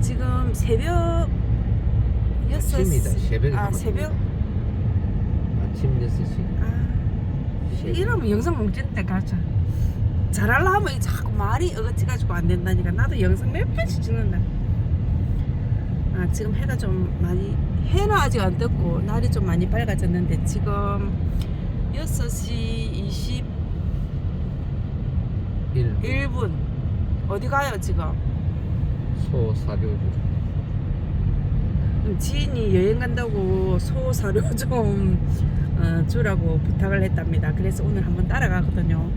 지금 새벽 6시. 아침이다. 새벽에 아, 새벽? 아침 6시. 아, 이러면 영상 못 찍는데 가자. 잘하려 하면 자꾸 말이 어긋해가지고 안 된다니까. 나도 영상 몇 편씩 찍는다. 아, 지금 해가 좀 많이, 해는 아직 안 떴고 날이 좀 많이 밝아졌는데 지금 6시 21분. 어디 가요 지금? 소사료주. 지인이 여행 간다고 소사료 좀 주라고 부탁을 했답니다. 그래서 오늘 한번 따라가거든요.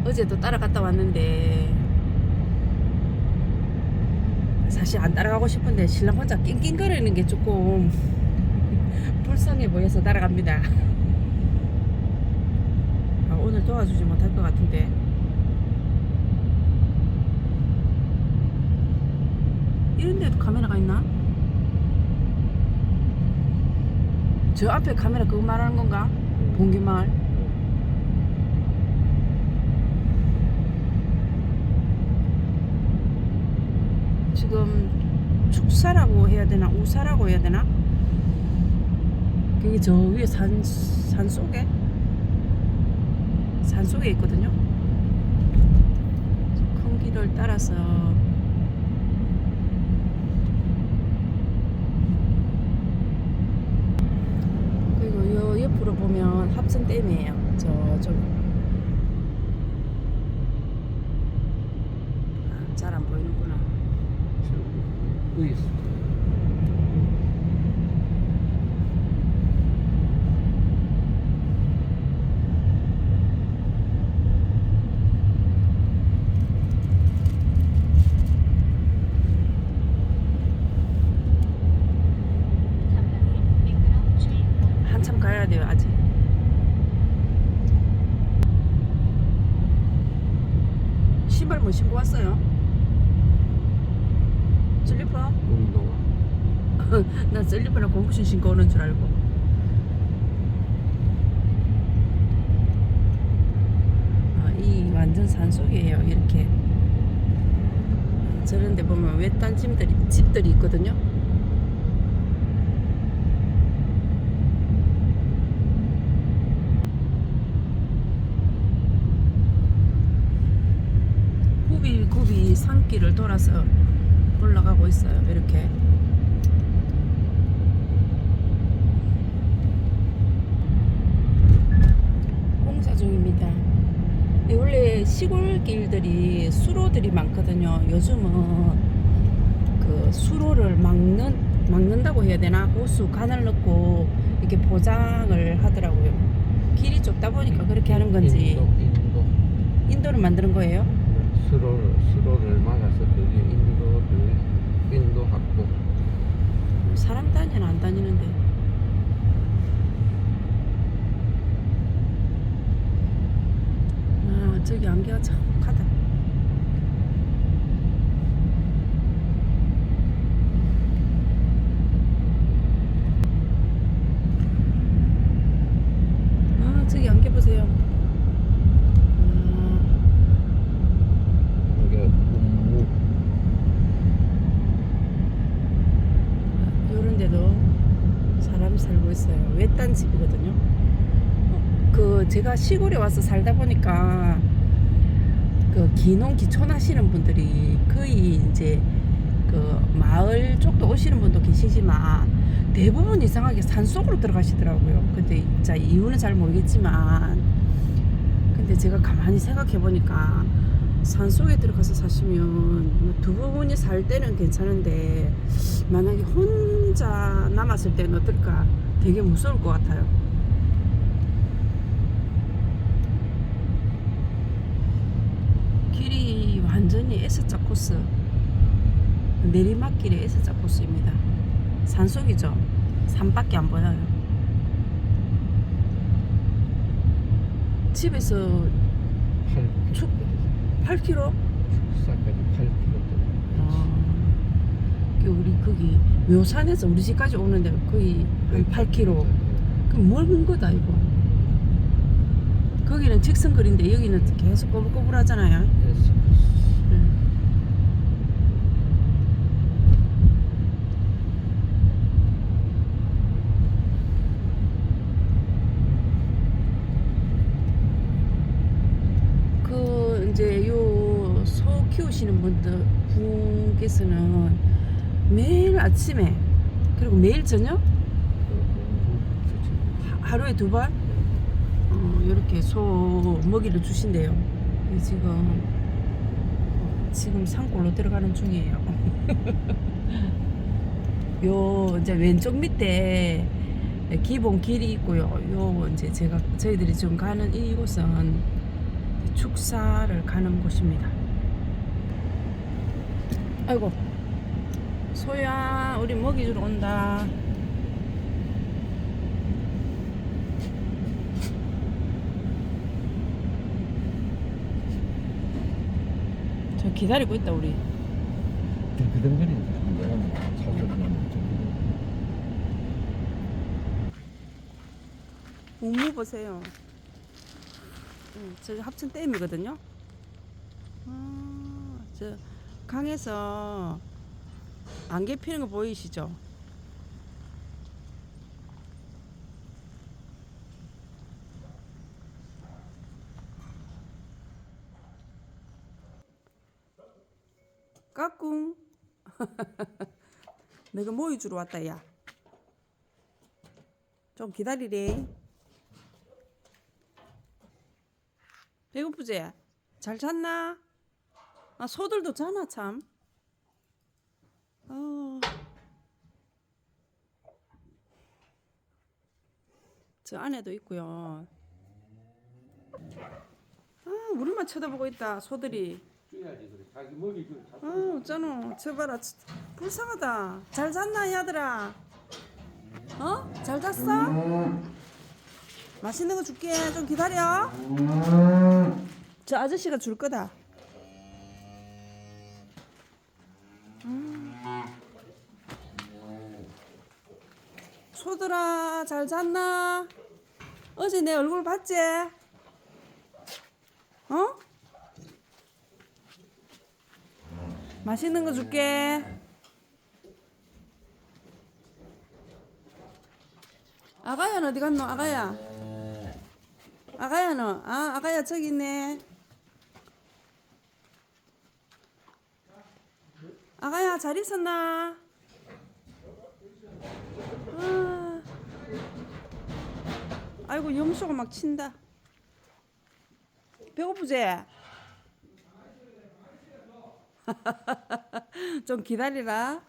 어제도 따라갔다 왔는데 사실 안 따라가고 싶은데 신랑 혼자 낑낑거리는 게 조금 불쌍해 보여서 따라갑니다. 아, 오늘 도와주지 못할 것 같은데. 이런 데도 카메라가 있나? 저 앞에 카메라 그거 말하는 건가? 봉기마을. 지금 축사라고 해야 되나 우사라고 해야 되나? 그게 저 위에 산 속에 있거든요. 큰 길을 따라서 그리고 요 옆으로 보면 합천댐이에요. 저쪽. 아, 잘 안 보이는구나. 의수. 한참 가야 돼요 아직. 신발 뭐 신고 왔어요? 슬리퍼? 운동화. 난 슬리퍼랑 고무신 신고 오는 줄 알고. 아, 이 완전 산속이에요. 이렇게 저런 데 보면 외딴 집들이 있거든요. 굽이 산길을 돌아서 올라가고 있어요. 이렇게. 공사 중입니다. 원래 시골길들이 수로들이 많거든요. 요즘은 그 수로를 막는다고 해야 되나? 호수 간을 넣고 이렇게 포장을 하더라고요. 길이 좁다 보니까 그렇게 하는 건지. 인도를 만드는 거예요? 수로를 막아서 그게 인도하고. 사람 다니나 안 다니는데. 아, 저기 안개가 참 가다. 아, 저기 안개 보세요. 이게 운무. 요런 데도 사람이 살고 있어요. 외딴 집이거든요. 그 제가 시골에 와서 살다 보니까 그 기농 기촌하시는 분들이 거의 이제 그 마을 쪽도 오시는 분도 계시지만 대부분 이상하게 산속으로 들어가시더라고요. 근데 진짜 이유는 잘 모르겠지만 근데 제가 가만히 생각해 보니까 산속에 들어가서 사시면 두 분이 살 때는 괜찮은데 만약에 혼자 남았을 때는 어떨까 되게 무서울 것 같아요. 길이 완전히 S자 코스, 내리막길의 S자 코스입니다. 산속이죠. 산밖에 안 보여요. 집에서 8km? 축사까지 8km. 우리 거기 묘산에서 우리 집까지 오는데 거의 한 8km. 그럼 멀은 거다 이거. 거기는 직선거리인데 여기는 계속 꼬불꼬불하잖아요. 키우시는 분께서는 매일 아침에 그리고 매일 저녁 하루에 2번 이렇게 소 먹이를 주신대요. 지금 산골로 들어가는 중이에요. 요 이제 왼쪽 밑에 기본 길이 있고요. 요 이제 저희들이 지금 가는 이곳은 축사를 가는 곳입니다. 아이고, 소야, 우리 먹이 주러 온다. 저 기다리고 있다 우리. 그등거리는데 우무 보세요. 저 합천댐이거든요. 저 강에서 안개 피는 거 보이시죠? 까꿍. 내가 모이 주러 왔다 야. 좀 기다리래. 배고프지? 잘 잤나? 아, 소들도 자나 참. 저 안에도 있고요. 아, 우리만 쳐다보고 있다 소들이. 줘야지 그래. 자기 먹이 좀 자. 어쩌노. 저 봐라. 불쌍하다. 잘 잤나 얘들아? 잘 잤어? 맛있는 거 줄게. 좀 기다려. 저 아저씨가 줄 거다. 소들아 잘 잤나? 어제 내 얼굴 봤지? 맛있는 거 줄게. 아가야는 어디 갔노? 아가야. 아가야 너. 아, 아가야 저기 있네. 아가야 잘 있었나? 아이고 염소가 막 친다. 배고프지? 좀 기다리라.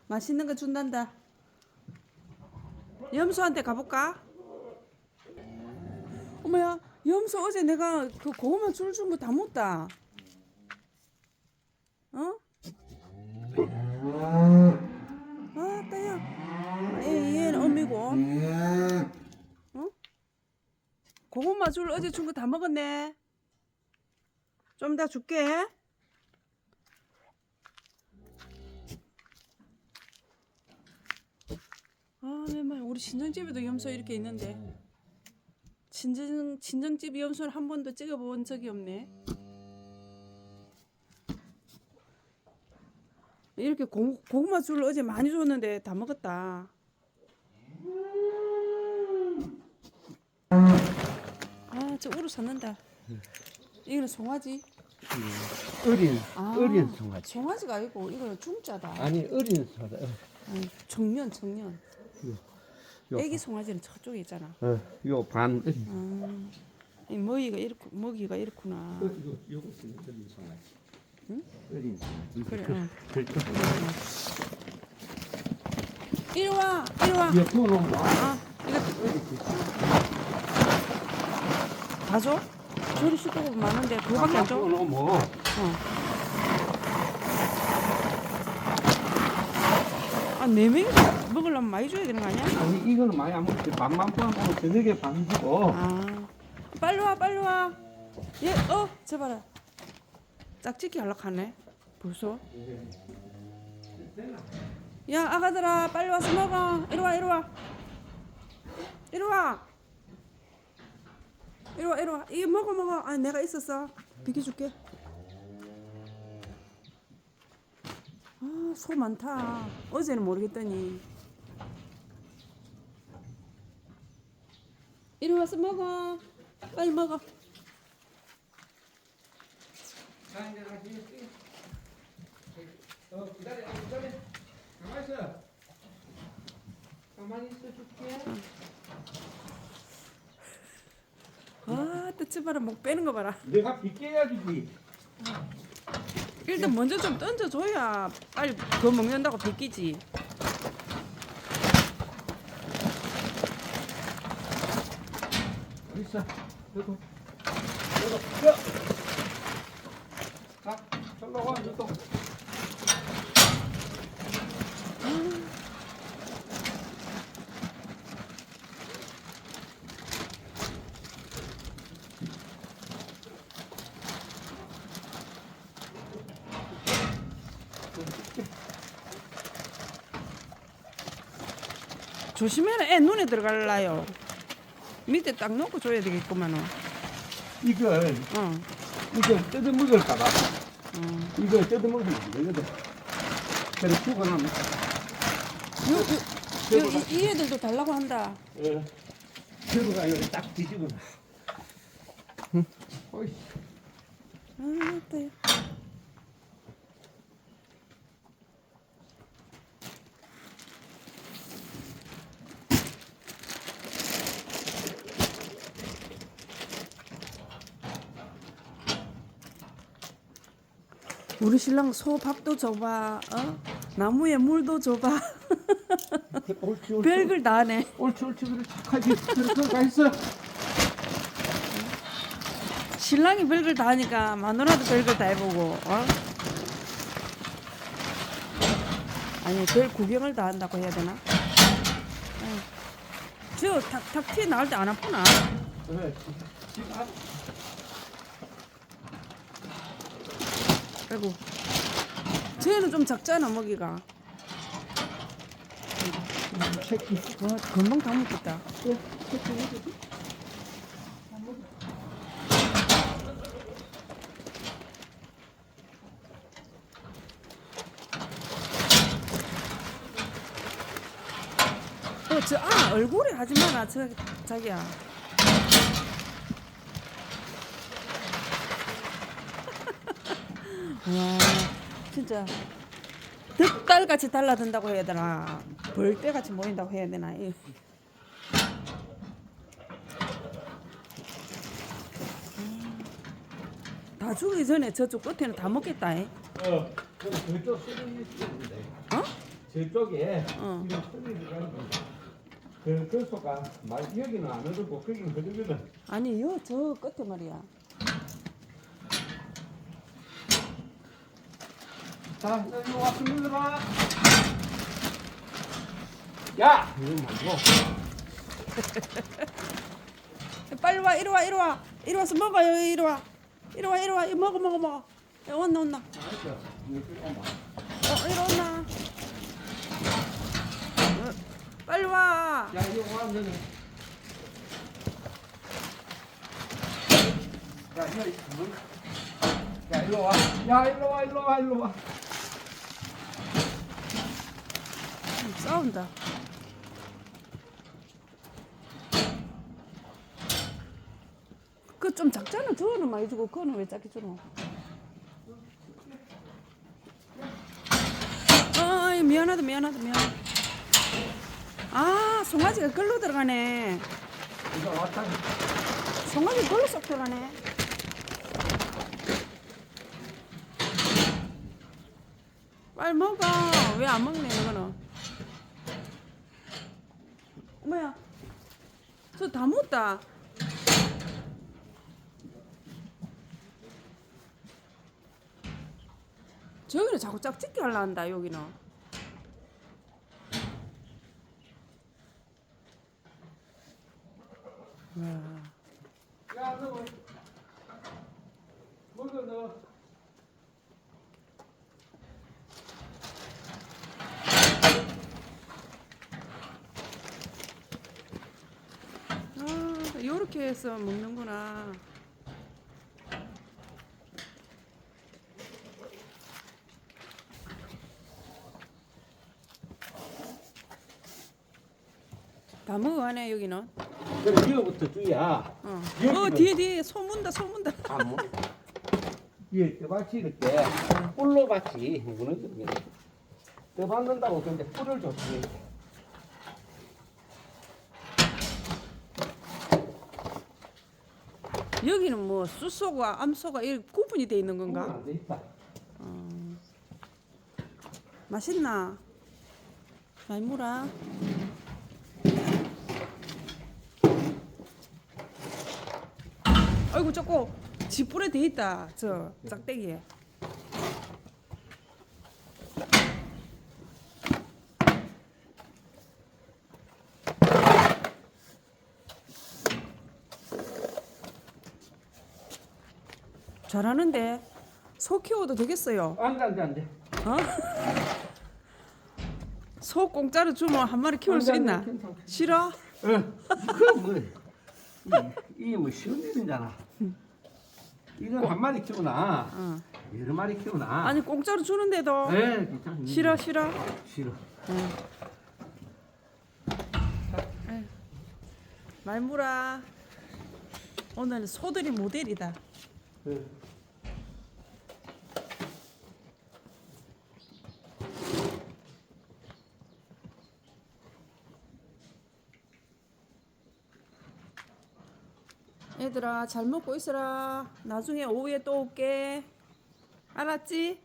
맛있는 거 준단다. 염소한테 가볼까? 어머야, 염소 어제 내가 그 고구마 줄 준 거 다 먹다. 아, 따야. 얘는 어미고. 고구마 줄 어제 준 거 다 먹었네. 좀 이따 줄게. 아, 내 말 우리 친정집에도 염소 이렇게 있는데 친정집 염소를 한 번도 찍어본 적이 없네. 이렇게 고구마 줄 어제 많이 줬는데 다 먹었다. 아, 저 우루 샀는다. 이거는 송아지. 어린 송아지. 송아지가 아니고 이거는 중짜다. 아니 어린 송아지. 아니, 청년. 요. 애기 송아지는 저쪽에 있잖아. 요 반 어린. 이 먹이가 이렇구나. 요것은 어린 송아지. 응? 어린 송아지. 그래. 그렇죠. 이리 와. 이거 두어놓으면 이거 다 줘? 조리 식구가 많은데 그거밖에 안 줘? 두어놓으면 아, 4명이서 먹으려면 많이 줘야 되는 거 아니야? 아니 이거는 많이 안 먹지. 반만 포함하고 저녁에 반 주고. 아, 빨리 와. 얘, 저 봐라. 짝짓기 하려고 하네. 벌써? 야, 아가들아, 빨리 와서 먹어. 이리 와. 이거 먹어. 아, 내가 있었어. 비켜줄게. 아, 소 많다. 어제는 모르겠더니. 이리 와서 먹어. 빨리 먹어. 있어. 가만히 있어 줄게. 아, 뜨치 봐라. 목 빼는 거 봐라. 내가 비껴야지. 일단 먼저 좀 던져줘야 빨리 그거 먹는다고 비끼지. 어디 있어? 너도. 야. 자, 절로 와, 너도. 조심해라. 애 눈에 들어갈라요. 밑에 딱 놓고 줘야 되겠구만은. 이걸 이거 뜯어 먹을까봐. 이거 뜯어 먹으면 안 되거든. 그래 죽어나면. 이 애들도 달라고 한다. 들어가 여기 딱 뒤집어. 어이. 아, 또. 우리 신랑 소 밥도 줘봐, 나무에 물도 줘봐. 옳지 옳지. 별걸 다 하네. 옳지 옳지 그래 착하지. 들어가 있어. 신랑이 별걸 다 하니까 마누라도 별걸 다 해보고, 아니, 별 구경을 다 한다고 해야 되나? 저 탁 나올 때 안 아프나? 그래. 아이고, 쟤는 좀 작잖아, 먹이가. 새끼. 와, 금방 다 먹겠다. 얼굴에 하지 마라, 자기야. 와, 진짜 득달같이 달라든다고 해야 되나, 벌떼같이 모인다고 해야 되나. 다 죽기 전에 저쪽 끝에는 다 먹겠다. 그럼 저쪽 소리 있는데. 저쪽에 지금 소리 들어가는 그 소가 말 여기는 안 흐르고 거기는 흐르거든. 아니, 저 끝에 말이야. 자, 여기 와, 들어봐. 야, 이거 말고. 빨리 와, 이리 와. 이리 와서 먹어, 이리 와. 이리 와. 이거 먹어. 야, 온나. 알았어. 이거 끓여봐. 이리 온나. 빨리 와. 야, 이거 와, 너는. 야, 일로 와. 일로 와. 싸운다. 그 좀 작잖아. 저거는 많이 주고 그거는 왜 작게 주노? 미안하다. 아, 송아지가 글로 들어가네. 이거 왔다. 송아지 글로 쏙 들어가네. 빨리 먹어. 왜 안 먹네, 이거는? 뭐야? 저 다 먹었다. 저기는 자꾸 짝짓기 하려 한다, 여기는. 야, 너 먹어, 너. 요렇게 해서 먹는구나. 다 먹어가네, 여기는. 그래, 이거부터 주야. 뒤에 소문다. 아, 뭐? 예, 떼밭이 이렇게 꿀로 밭이 무너졌네. 떠받는다고 근데 뿔을 줬지. 여기는 뭐 숫소가 암소가 이 구분이 돼 있는 건가? 안돼 있다. 맛있나? 많이 물어. 아이고 저거 지푸레 돼 있다. 저 짝대기에. 잘하는데 소 키워도 되겠어요. 안돼. 어? 소 공짜로 주면 한 마리 키울 수 있나? 싫어? 이뭐 쉬운 일이잖아. 이건 한 마리 키우나 어. 여러 마리 키우나. 아니 공짜로 주는데도 네, 괜찮아. 싫어. 싫어. 많이 물어. 오늘 소들이 모델이다. 네. 얘들아 잘 먹고 있어라. 나중에 오후에 또 올게. 알았지?